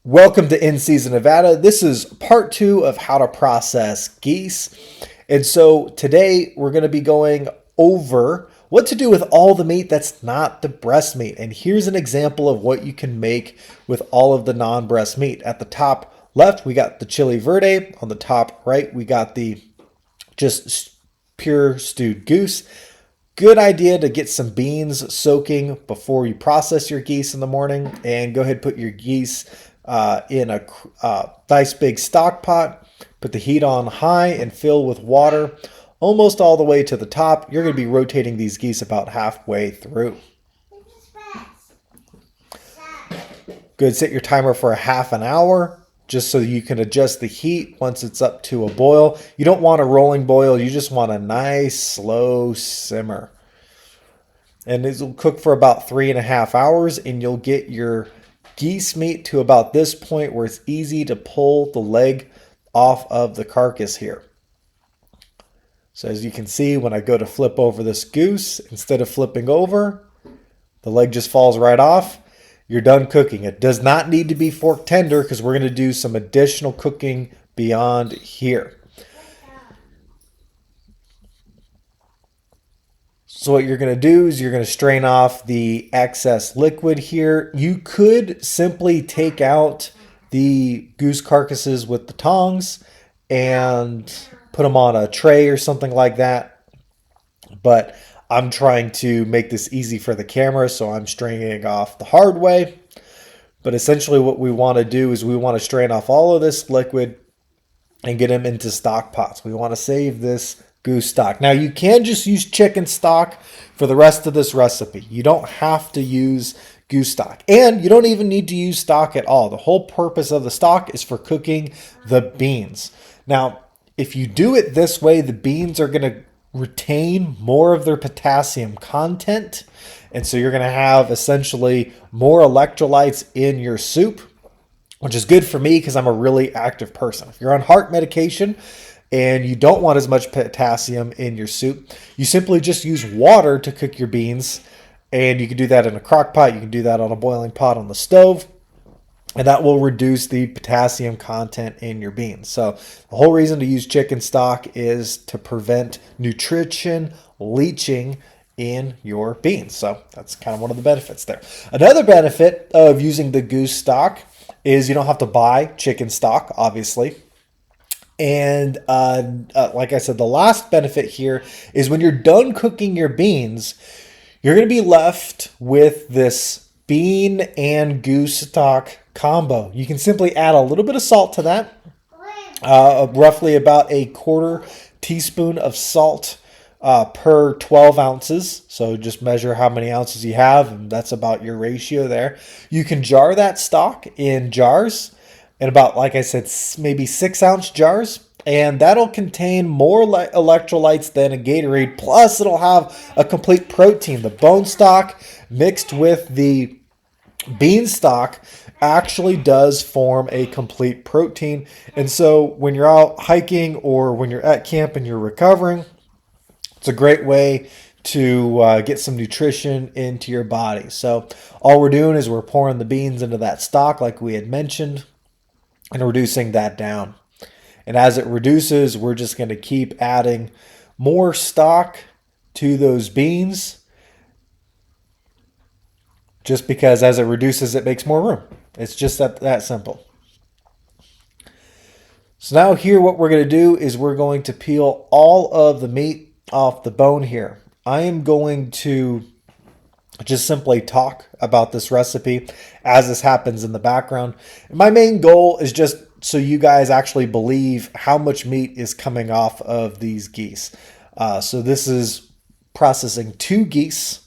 Welcome to In Season Nevada. This is part 2 of how to process geese. And so today we're going to be going over what to do with all the meat that's not the breast meat. And here's an example of what you can make with all of the non-breast meat. At the top left, we got the chili verde. On the top right, we got the just pure stewed goose. Good idea to get some beans soaking before you process your geese in the morning, and go ahead and put your geese in a nice big stock pot. Put the heat on high and fill with water almost all the way to the top. You're going to be rotating these geese about halfway through. Good. Set your timer for a half an hour just so you can adjust the heat once it's up to a boil. You don't want a rolling boil. You just want a nice slow simmer. And this will cook for about 3.5 hours, and you'll get your geese meat to about this point where it's easy to pull the leg off of the carcass here. So as you can see, when I go to flip over this goose, instead of flipping over, the leg just falls right off. You're done cooking. It does not need to be fork tender because we're going to do some additional cooking beyond here. So what you're going to do is you're going to strain off the excess liquid here. You could simply take out the goose carcasses with the tongs and put them on a tray or something like that. But I'm trying to make this easy for the camera, so I'm straining it off the hard way. But essentially what we want to do is we want to strain off all of this liquid and get them into stock pots. We want to save this goose stock. Now you can just use chicken stock for the rest of this recipe. You don't have to use goose stock, and you don't even need to use stock at all. The whole purpose of the stock is for cooking the beans. Now, if you do it this way, the beans are going to retain more of their potassium content, and so you're going to have essentially more electrolytes in your soup, which is good for me because I'm a really active person. If you're on heart medication and you don't want as much potassium in your soup, you simply just use water to cook your beans, and you can do that in a crock pot. You can do that on a boiling pot on the stove, and that will reduce the potassium content in your beans. So the whole reason to use chicken stock is to prevent nutrition leaching in your beans. So that's kind of one of the benefits there. Another benefit of using the goose stock is you don't have to buy chicken stock, obviously. And like I said, the last benefit here is when you're done cooking your beans, you're going to be left with this bean and goose stock combo. You can simply add a little bit of salt to that, roughly about 1/4 teaspoon of salt per 12 ounces. So just measure how many ounces you have, and that's about your ratio there. You can jar that stock in jars, in about, like I said, maybe 6-ounce jars. And that'll contain more electrolytes than a Gatorade. Plus, it'll have a complete protein. The bone stock mixed with the bean stock actually does form a complete protein. And so when you're out hiking or when you're at camp and you're recovering, it's a great way to get some nutrition into your body. So all we're doing is we're pouring the beans into that stock like we had mentioned and reducing that down. And as it reduces, we're just going to keep adding more stock to those beans, just because as it reduces, it makes more room. It's just that simple. So now here what we're going to do is we're going to peel all of the meat off the bone here. I am going to just simply talk about this recipe as this happens in the background. My main goal is just so you guys actually believe how much meat is coming off of these geese. So this is processing 2 geese.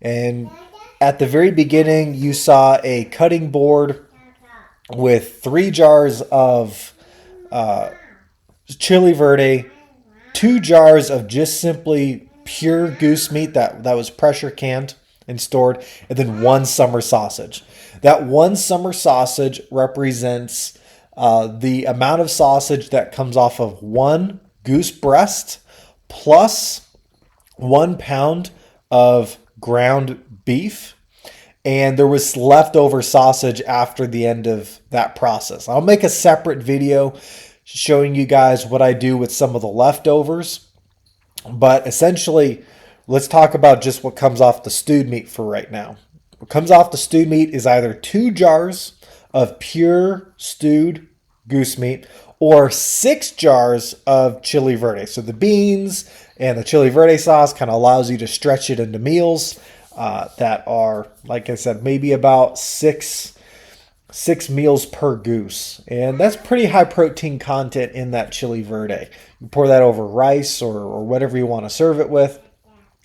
And at the very beginning, you saw a cutting board with 3 jars of chili verde, 2 jars of just simply pure goose meat that was pressure canned and stored, and then 1 summer sausage. That 1 summer sausage represents the amount of sausage that comes off of 1 goose breast plus 1 pound of ground beef and there was leftover sausage after the end of that process. I'll make a separate video showing you guys what I do with some of the leftovers. But essentially, let's talk about just what comes off the stewed meat for right now. What comes off the stewed meat is either 2 jars of pure stewed goose meat or 6 jars of chili verde. So the beans and the chili verde sauce kind of allows you to stretch it into meals that are, like I said, maybe about six meals per goose. And that's pretty high protein content in that chili verde. You pour that over rice or whatever you want to serve it with.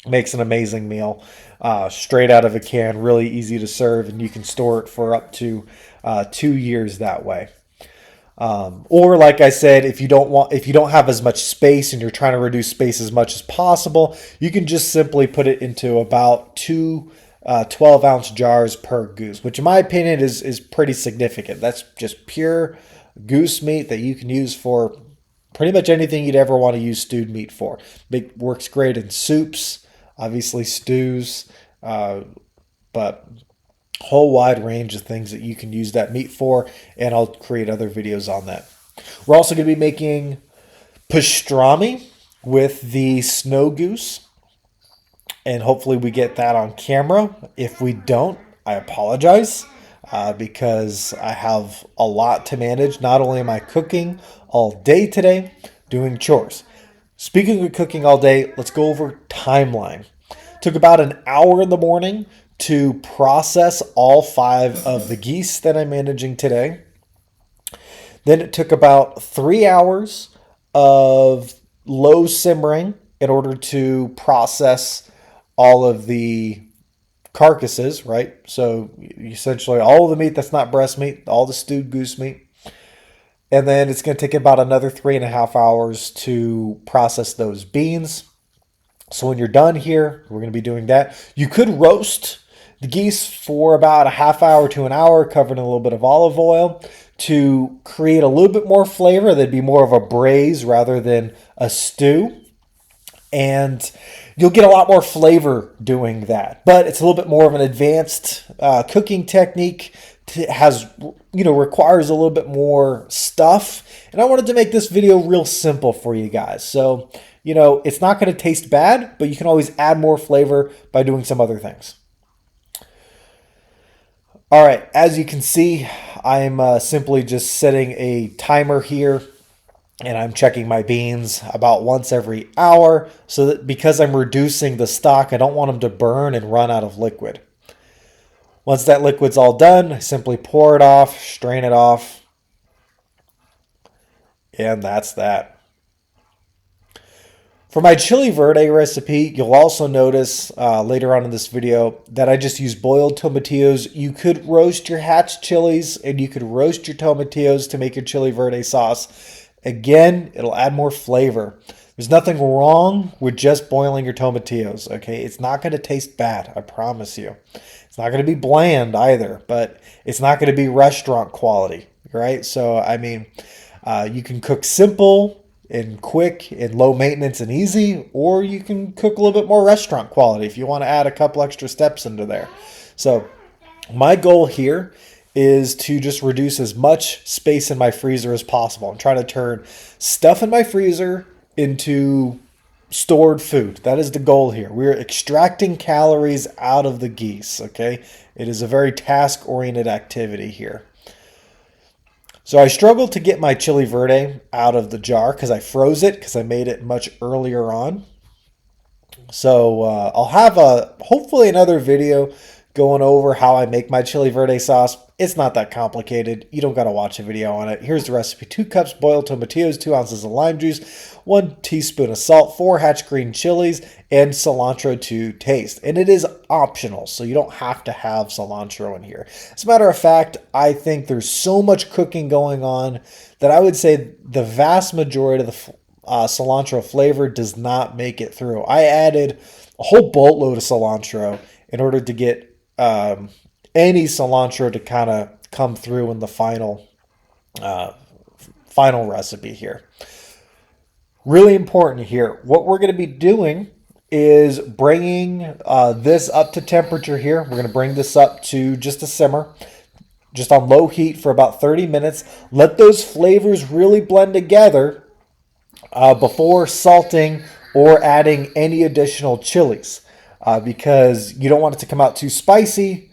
Makes an amazing meal. Straight out of a can, really easy to serve, and you can store it for up to 2 years that way. Or like I said, if you don't have as much space and you're trying to reduce space as much as possible, you can just simply put it into about 2 12-ounce jars per goose, which in my opinion is pretty significant. That's just pure goose meat that you can use for pretty much anything you'd ever want to use stewed meat for. It works great in soups, obviously stews, but whole wide range of things that you can use that meat for, and I'll create other videos on that. We're also going to be making pastrami with the snow goose, and hopefully we get that on camera. If we don't, I apologize because I have a lot to manage. Not only am I cooking all day today, doing chores. Speaking of cooking all day, let's go over timeline. Took about an hour in the morning to process all 5 of the geese that I'm managing today. Then it took about 3 hours of low simmering in order to process all of the carcasses, right? So essentially all of the meat that's not breast meat, all the stewed goose meat. And then it's going to take about another 3.5 hours to process those beans. So when you're done here, we're going to be doing that. You could roast the geese for about a half hour to an hour, covered in a little bit of olive oil to create a little bit more flavor. That'd be more of a braise rather than a stew. And you'll get a lot more flavor doing that. But it's a little bit more of an advanced cooking technique. Requires a little bit more stuff. And I wanted to make this video real simple for you guys. So, it's not going to taste bad, but you can always add more flavor by doing some other things. All right, as you can see, I'm simply just setting a timer here, and I'm checking my beans about once every hour, so that because I'm reducing the stock, I don't want them to burn and run out of liquid. Once that liquid's all done, I simply pour it off, strain it off, and that's that. For my chili verde recipe, you'll also notice later on in this video that I just use boiled tomatillos. You could roast your hatch chilies and you could roast your tomatillos to make your chili verde sauce. Again, it'll add more flavor. There's nothing wrong with just boiling your tomatillos, okay? It's not going to taste bad, I promise you. It's not going to be bland either, but it's not going to be restaurant quality, right? So, you can cook simple and quick and low maintenance and easy, or you can cook a little bit more restaurant quality if you want to add a couple extra steps into there. So my goal here is to just reduce as much space in my freezer as possible. I'm trying to turn stuff in my freezer into stored food. That is the goal here. We're extracting calories out of the geese, okay? It is a very task-oriented activity here. So I struggled to get my chili verde out of the jar because I froze it because I made it much earlier on. So I'll have hopefully another video going over how I make my chili verde sauce. It's not that complicated. You don't got to watch a video on it. Here's the recipe. 2 cups boiled tomatillos, 2 ounces of lime juice, 1 teaspoon of salt, 4 hatch green chilies, and cilantro to taste. And it is optional, so you don't have to have cilantro in here. As a matter of fact, I think there's so much cooking going on that I would say the vast majority of the cilantro flavor does not make it through. I added a whole boatload of cilantro in order to get any cilantro to kind of come through in the final recipe here. Really important here. What we're going to be doing is bringing this up to temperature here. We're going to bring this up to just a simmer, just on low heat for about 30 minutes. Let those flavors really blend together before salting or adding any additional chilies, because you don't want it to come out too spicy,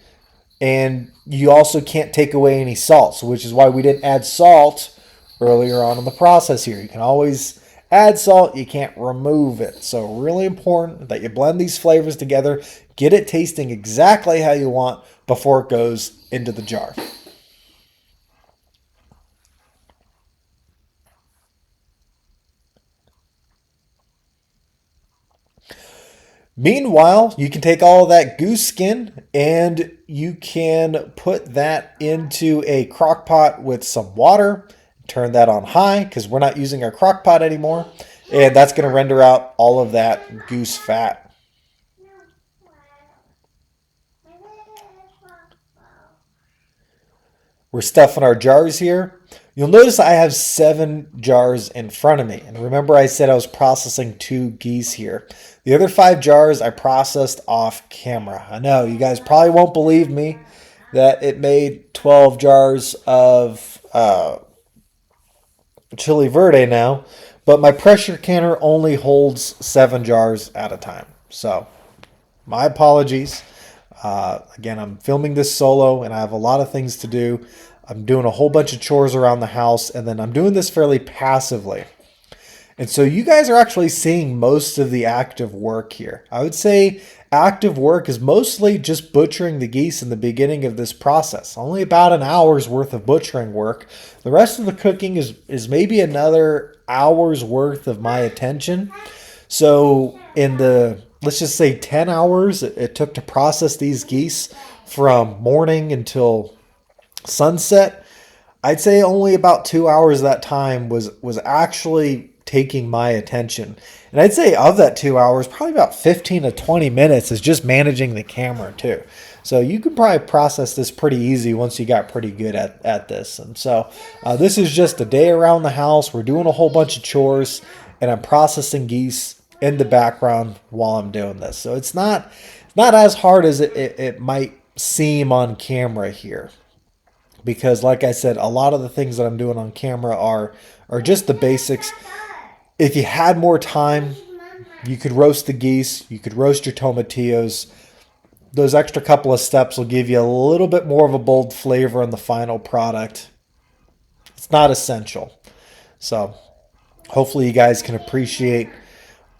and you also can't take away any salt, so which is why we didn't add salt earlier on in the process here. You can always add salt, you can't remove it. So really important that you blend these flavors together, get it tasting exactly how you want before it goes into the jar. Meanwhile, you can take all of that goose skin and you can put that into a crock pot with some water. Turn that on high because we're not using our crock pot anymore. And that's going to render out all of that goose fat. We're stuffing our jars here. You'll notice I have 7 jars in front of me. And remember I said I was processing 2 geese here. The other 5 jars I processed off camera. I know you guys probably won't believe me that it made 12 jars of chili verde now. But my pressure canner only holds 7 jars at a time. So my apologies. Again, I'm filming this solo and I have a lot of things to do. I'm doing a whole bunch of chores around the house, and then I'm doing this fairly passively. And so you guys are actually seeing most of the active work here. I would say active work is mostly just butchering the geese in the beginning of this process. Only about an hour's worth of butchering work. The rest of the cooking is maybe another hour's worth of my attention. So in the, let's just say 10 hours it took to process these geese from morning until sunset, I'd say only about 2 hours of that time was actually taking my attention. And I'd say of that 2 hours, probably about 15 to 20 minutes is just managing the camera too. So you could probably process this pretty easy once you got pretty good at this. And so this is just a day around the house. We're doing a whole bunch of chores, and I'm processing geese in the background while I'm doing this. So it's not as hard as it might seem on camera here. Because like I said, a lot of the things that I'm doing on camera are just the basics. If you had more time, you could roast the geese, you could roast your tomatillos. Those extra couple of steps will give you a little bit more of a bold flavor in the final product. It's not essential. So hopefully you guys can appreciate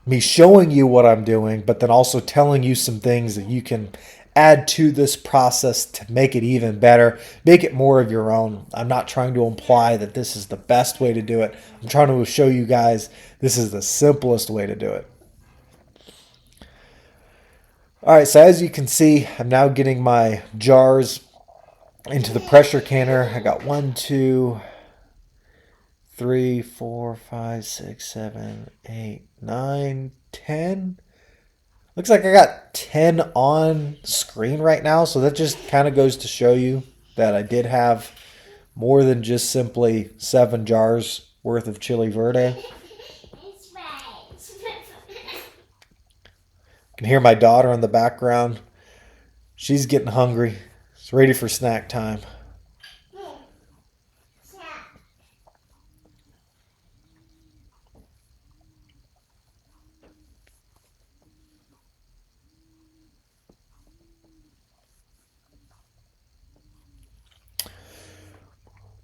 me showing you what I'm doing, but then also telling you some things that you can add to this process to make it even better, make it more of your own. I'm not trying to imply that this is the best way to do it. I'm trying to show you guys this is the simplest way to do it. All right, so as you can see, I'm now getting my jars into the pressure canner. I got 1, 2, 3, 4, 5, 6, 7, 8, 9, 10. Looks like I got 10 on screen right now, so that just kind of goes to show you that I did have more than just simply 7 jars worth of chili verde. You can hear my daughter in the background. She's getting hungry. It's ready for snack time.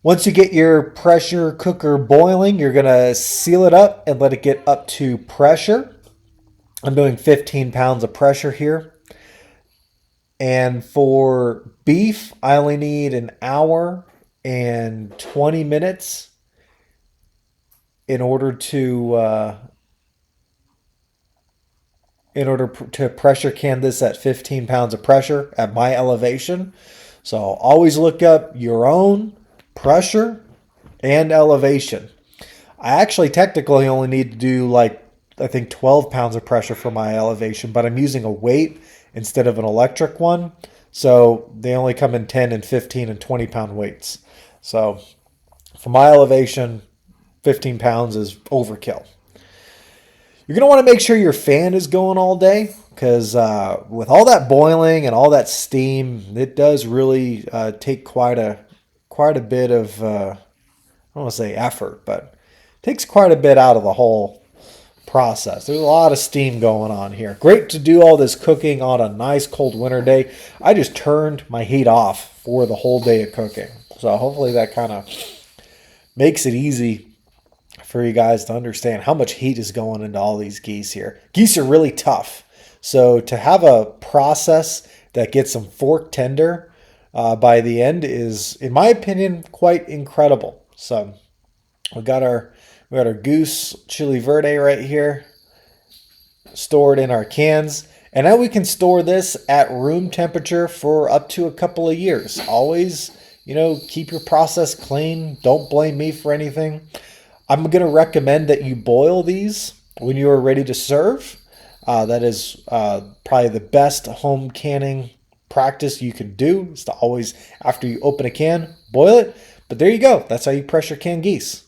Once you get your pressure cooker boiling, you're going to seal it up and let it get up to pressure. I'm doing 15 pounds of pressure here. And for beef, I only need an hour and 20 minutes in order to pressure can this at 15 pounds of pressure at my elevation. So always look up your own pressure and elevation. I actually technically only need to do like, I think 12 pounds of pressure for my elevation, but I'm using a weight instead of an electric one. So they only come in 10 and 15 and 20 pound weights. So for my elevation, 15 pounds is overkill. You're going to want to make sure your fan is going all day because with all that boiling and all that steam, it does really take quite a bit of I don't want to say effort, but it takes quite a bit out of the whole process. There's a lot of steam going on here. Great to do all this cooking on a nice cold winter day. I just turned my heat off for the whole day of cooking. So hopefully that kind of makes it easy for you guys to understand how much heat is going into all these geese here. Geese are really tough. So to have a process that gets them fork tender by the end is, in my opinion, quite incredible. So we got our Goose Chili Verde right here stored in our cans. And now we can store this at room temperature for up to a couple of years. Always, keep your process clean. Don't blame me for anything. I'm going to recommend that you boil these when you are ready to serve. That is probably the best home canning practice you can do, is to always, after you open a can, boil it. But there you go. That's how you pressure can geese.